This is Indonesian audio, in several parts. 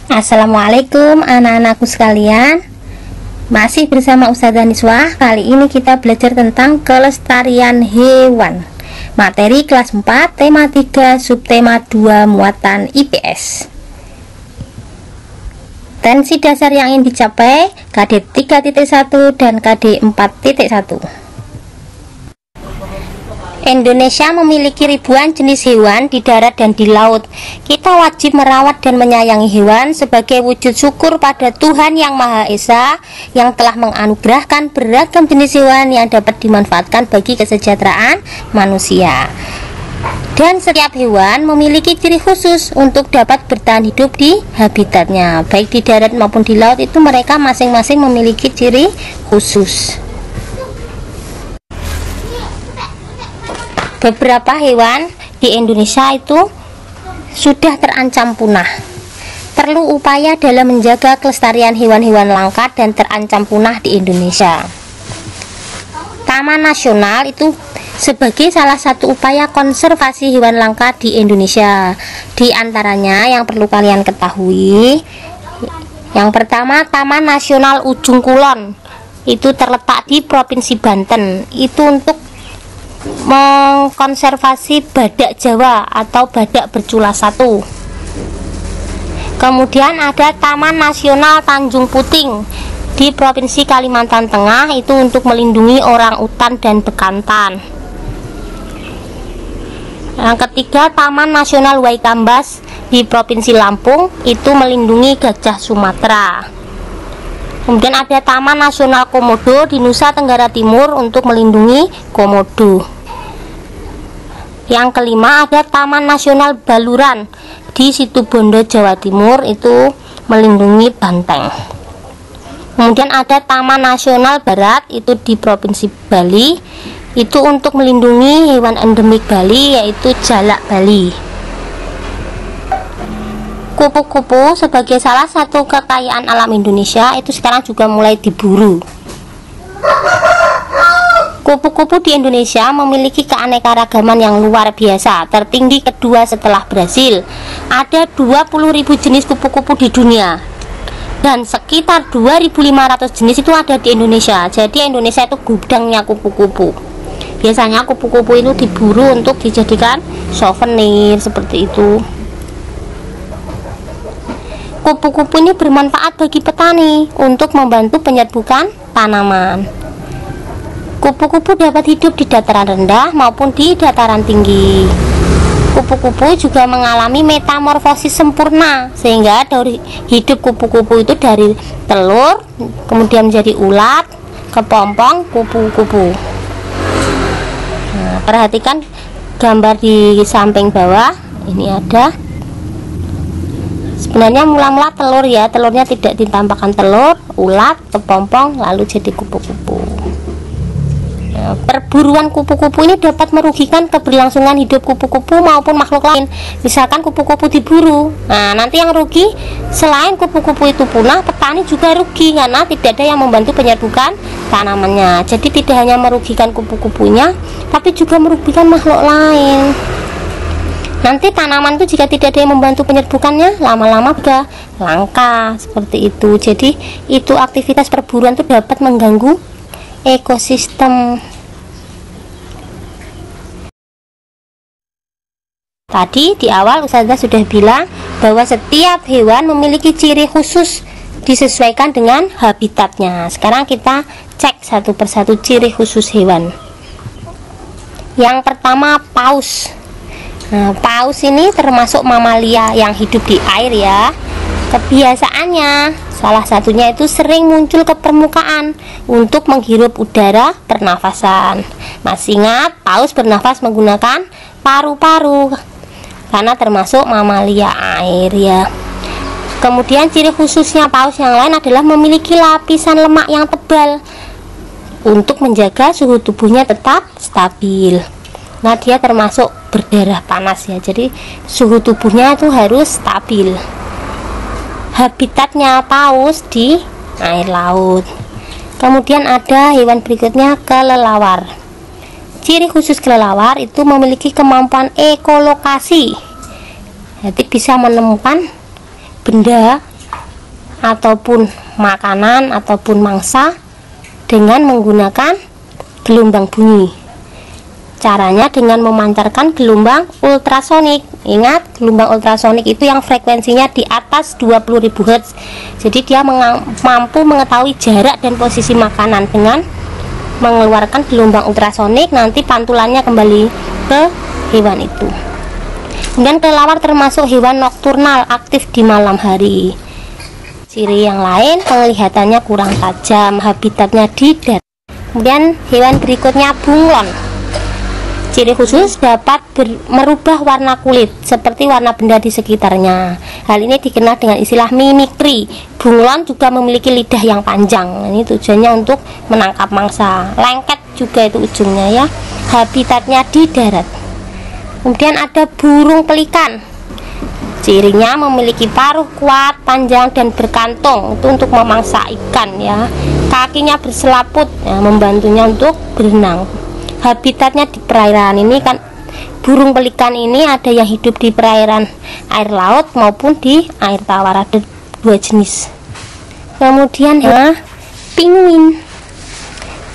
Assalamualaikum anak-anakku sekalian. Masih bersama Ustazah Niswah. Kali ini kita belajar tentang kelestarian hewan. Materi kelas 4, tema 3, subtema 2, muatan IPS. Tensi dasar yang ingin dicapai KD 3.1 dan KD 4.1. Indonesia memiliki ribuan jenis hewan di darat dan di laut. Kita wajib merawat dan menyayangi hewan sebagai wujud syukur pada Tuhan Yang Maha Esa yang telah menganugerahkan beragam jenis hewan yang dapat dimanfaatkan bagi kesejahteraan manusia. Dan setiap hewan memiliki ciri khusus untuk dapat bertahan hidup di habitatnya. Baik di darat maupun di laut itu mereka masing-masing memiliki ciri khusus. Beberapa hewan di Indonesia itu sudah terancam punah. Perlu upaya dalam menjaga kelestarian hewan-hewan langka dan terancam punah di Indonesia. Taman nasional itu sebagai salah satu upaya konservasi hewan langka di Indonesia. Di antaranya yang perlu kalian ketahui, yang pertama, Taman Nasional Ujung Kulon itu terletak di Provinsi Banten. Itu untuk mengkonservasi badak Jawa atau badak bercula satu. Kemudian ada Taman Nasional Tanjung Puting di Provinsi Kalimantan Tengah, itu untuk melindungi orang utan dan bekantan. Yang ketiga, Taman Nasional Waikambas di Provinsi Lampung, itu melindungi gajah Sumatera. Kemudian ada Taman Nasional Komodo di Nusa Tenggara Timur untuk melindungi komodo. Yang kelima ada Taman Nasional Baluran di Situbondo, Jawa Timur, itu melindungi banteng. Kemudian ada Taman Nasional Barat itu di Provinsi Bali, itu untuk melindungi hewan endemik Bali yaitu jalak Bali. Kupu-kupu sebagai salah satu kekayaan alam Indonesia itu sekarang juga mulai diburu. Kupu-kupu di Indonesia memiliki keanekaragaman yang luar biasa, tertinggi kedua setelah Brasil. Ada 20.000 jenis kupu-kupu di dunia dan sekitar 2.500 jenis itu ada di Indonesia. Jadi Indonesia itu gudangnya kupu-kupu. Biasanya kupu-kupu itu diburu untuk dijadikan souvenir seperti itu. Kupu-kupu ini bermanfaat bagi petani untuk membantu penyerbukan tanaman. Kupu-kupu dapat hidup di dataran rendah maupun di dataran tinggi. Kupu-kupu juga mengalami metamorfosis sempurna, sehingga dari hidup kupu-kupu itu dari telur kemudian menjadi ulat, kepompong, kupu-kupu. Nah, perhatikan gambar di samping bawah. Ini ada. Sebenarnya mula-mula telur ya, telurnya tidak ditampakkan telur, ulat, kepompong, lalu jadi kupu-kupu. Perburuan kupu-kupu ini dapat merugikan keberlangsungan hidup kupu-kupu maupun makhluk lain. Misalkan kupu-kupu diburu, nah nanti yang rugi selain kupu-kupu itu punah, petani juga rugi karena tidak ada yang membantu penyerbukan tanamannya. Jadi tidak hanya merugikan kupu-kupunya, tapi juga merugikan makhluk lain. Nanti tanaman itu jika tidak ada yang membantu penyerbukannya, lama-lama sudah langka seperti itu. Jadi itu aktivitas perburuan itu dapat mengganggu ekosistem. Tadi di awal Ustazah sudah bilang bahwa setiap hewan memiliki ciri khusus disesuaikan dengan habitatnya. Sekarang kita cek satu persatu ciri khusus hewan. Yang pertama, paus. Nah, paus ini termasuk mamalia yang hidup di air ya. Kebiasaannya salah satunya itu sering muncul ke permukaan untuk menghirup udara pernafasan. Masih ingat, paus bernafas menggunakan paru-paru karena termasuk mamalia air ya. Kemudian ciri khususnya paus yang lain adalah memiliki lapisan lemak yang tebal untuk menjaga suhu tubuhnya tetap stabil. Nah, dia termasuk berdarah panas ya, jadi suhu tubuhnya itu harus stabil. Habitatnya paus di air laut. Kemudian ada hewan berikutnya, kelelawar. Ciri khusus kelelawar itu memiliki kemampuan ekolokasi, jadi bisa menemukan benda ataupun makanan ataupun mangsa dengan menggunakan gelombang bunyi. Caranya dengan memancarkan gelombang ultrasonik. Ingat, gelombang ultrasonik itu yang frekuensinya di atas 20.000 Hz. Jadi dia mampu mengetahui jarak dan posisi makanan dengan mengeluarkan gelombang ultrasonik. Nanti pantulannya kembali ke hewan itu. Kemudian kelelawar termasuk hewan nokturnal, aktif di malam hari. Ciri yang lain, penglihatannya kurang tajam, habitatnya di darat. Kemudian hewan berikutnya bunglon. Ciri khusus dapat merubah warna kulit seperti warna benda di sekitarnya. Hal ini dikenal dengan istilah mimikri. Bunglon juga memiliki lidah yang panjang. Ini tujuannya untuk menangkap mangsa. Lengket juga itu ujungnya ya. Habitatnya di darat. Kemudian ada burung pelikan. Cirinya memiliki paruh kuat, panjang dan berkantung. Itu untuk memangsa ikan ya. Kakinya berselaput ya, membantunya untuk berenang. Habitatnya di perairan. Ini kan burung pelikan ini ada yang hidup di perairan air laut maupun di air tawar. Ada dua jenis. Kemudian penguin.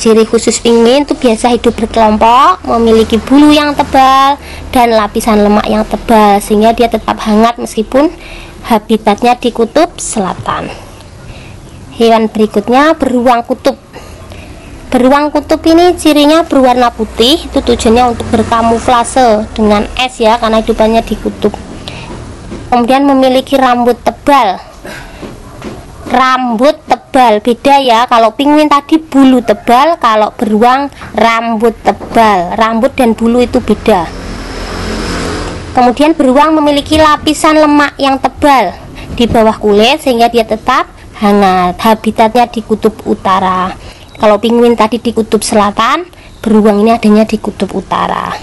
Ciri khusus penguin itu biasa hidup berkelompok, memiliki bulu yang tebal dan lapisan lemak yang tebal sehingga dia tetap hangat meskipun habitatnya di kutub selatan. Hewan berikutnya beruang kutub. Beruang kutub ini cirinya berwarna putih, itu tujuannya untuk berkamuflase dengan es ya, karena hidupannya di kutub. Kemudian memiliki rambut tebal. Rambut tebal beda ya, kalau penguin tadi bulu tebal, kalau beruang rambut tebal. Rambut dan bulu itu beda. Kemudian beruang memiliki lapisan lemak yang tebal di bawah kulit sehingga dia tetap hangat. Habitatnya di kutub utara. Kalau penguin tadi di kutub selatan, beruang ini adanya di kutub utara.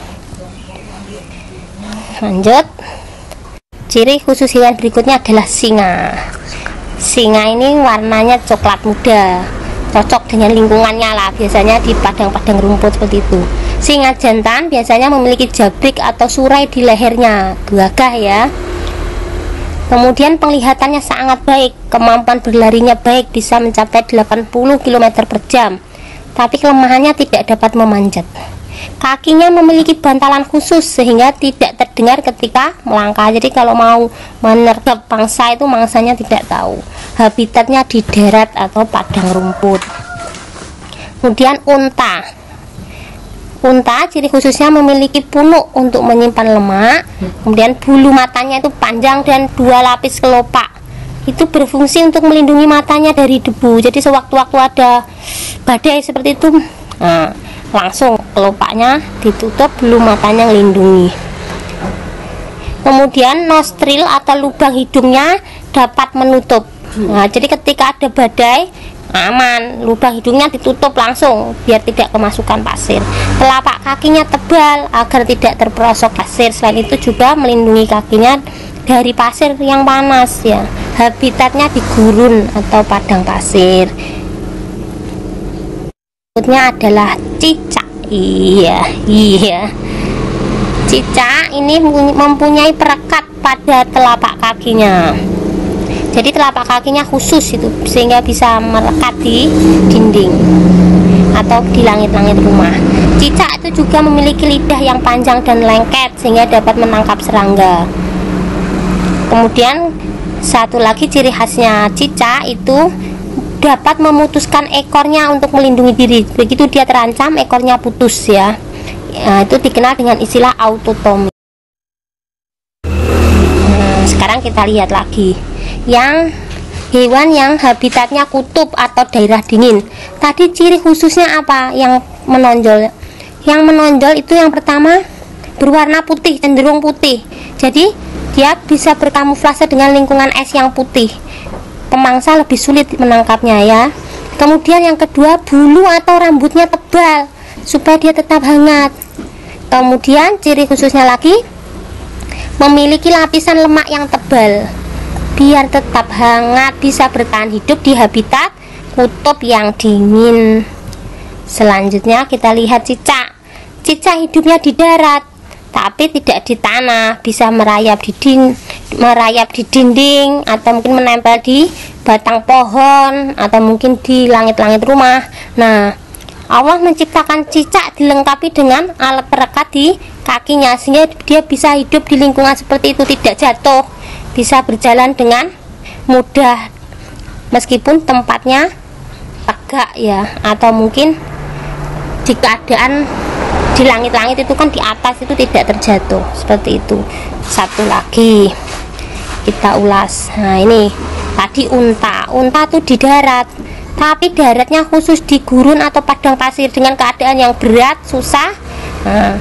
Lanjut. Ciri khusus hewan berikutnya adalah singa. Singa ini warnanya coklat muda, cocok dengan lingkungannya lah, biasanya di padang-padang rumput seperti itu. Singa jantan biasanya memiliki jabrik atau surai di lehernya, gagah ya. Kemudian penglihatannya sangat baik, kemampuan berlarinya baik, bisa mencapai 80 km per jam. Tapi kelemahannya tidak dapat memanjat. Kakinya memiliki bantalan khusus sehingga tidak terdengar ketika melangkah. Jadi kalau mau menerkap mangsa itu mangsanya tidak tahu. Habitatnya di darat atau padang rumput. Kemudian unta. Unta ciri khususnya memiliki punuk untuk menyimpan lemak. Kemudian bulu matanya itu panjang dan 2 lapis kelopak. Itu berfungsi untuk melindungi matanya dari debu. Jadi sewaktu-waktu ada badai seperti itu, nah, langsung kelopaknya ditutup, bulu matanya melindungi. Kemudian nostril atau lubang hidungnya dapat menutup. Nah, jadi ketika ada badai aman, lubang hidungnya ditutup langsung biar tidak kemasukan pasir. Telapak kakinya tebal agar tidak terperosok pasir. Selain itu juga melindungi kakinya dari pasir yang panas ya. Habitatnya di gurun atau padang pasir. Berikutnya adalah cicak. Iya. Cicak ini mempunyai perekat pada telapak kakinya. Jadi telapak kakinya khusus itu sehingga bisa merekat di dinding atau di langit-langit rumah. Cicak itu juga memiliki lidah yang panjang dan lengket sehingga dapat menangkap serangga. Kemudian satu lagi ciri khasnya cicak itu dapat memutuskan ekornya untuk melindungi diri. Begitu dia terancam, ekornya putus ya. Itu dikenal dengan istilah autotomi. Sekarang kita lihat lagi yang hewan yang habitatnya kutub atau daerah dingin. Tadi ciri khususnya apa yang menonjol? Yang menonjol itu yang pertama berwarna putih, cenderung putih. Jadi dia bisa berkamuflase dengan lingkungan es yang putih. Pemangsa lebih sulit menangkapnya ya. Kemudian yang kedua, bulu atau rambutnya tebal supaya dia tetap hangat. Kemudian ciri khususnya lagi memiliki lapisan lemak yang tebal biar tetap hangat, bisa bertahan hidup di habitat kutub yang dingin. Selanjutnya kita lihat cicak. Cicak hidupnya di darat, tapi tidak di tanah, bisa merayap di dinding, atau mungkin menempel di batang pohon, atau mungkin di langit-langit rumah. Nah, Allah menciptakan cicak dilengkapi dengan alat perekat di kakinya, sehingga dia bisa hidup di lingkungan seperti itu, tidak jatuh, bisa berjalan dengan mudah meskipun tempatnya tegak ya, atau mungkin di keadaan di langit-langit itu kan di atas itu tidak terjatuh seperti itu. Satu lagi kita ulas. Nah, ini tadi unta tuh di darat, tapi daratnya khusus di gurun atau padang pasir dengan keadaan yang berat, susah. Nah,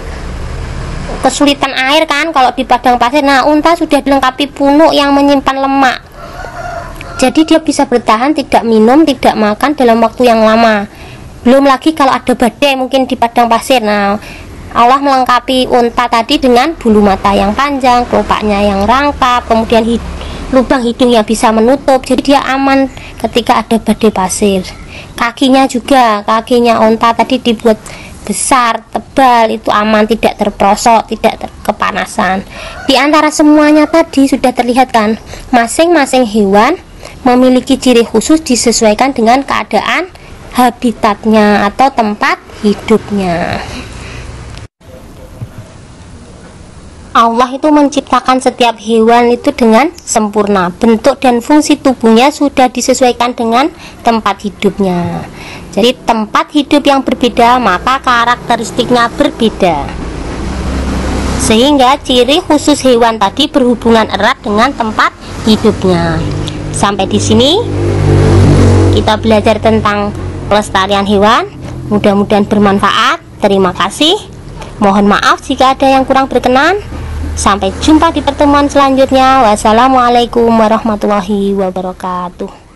kesulitan air kan kalau di padang pasir. Nah, unta sudah dilengkapi punuk yang menyimpan lemak, jadi dia bisa bertahan, tidak minum, tidak makan dalam waktu yang lama. Belum lagi kalau ada badai mungkin di padang pasir. Nah, Allah melengkapi unta tadi dengan bulu mata yang panjang, kelopaknya yang rangkap, kemudian lubang hidung yang bisa menutup, jadi dia aman ketika ada badai pasir. Kakinya juga, kakinya unta tadi dibuat besar, tebal, itu aman, tidak terprosok, tidak kepanasan. Di antara semuanya tadi sudah terlihat kan, masing-masing hewan memiliki ciri khusus disesuaikan dengan keadaan habitatnya atau tempat hidupnya. Allah itu menciptakan setiap hewan itu dengan sempurna. Bentuk dan fungsi tubuhnya sudah disesuaikan dengan tempat hidupnya. Jadi tempat hidup yang berbeda, maka karakteristiknya berbeda. Sehingga ciri khusus hewan tadi berhubungan erat dengan tempat hidupnya. Sampai di sini kita belajar tentang pelestarian hewan. Mudah-mudahan bermanfaat. Terima kasih. Mohon maaf jika ada yang kurang berkenan. Sampai jumpa di pertemuan selanjutnya. Wassalamualaikum warahmatullahi wabarakatuh.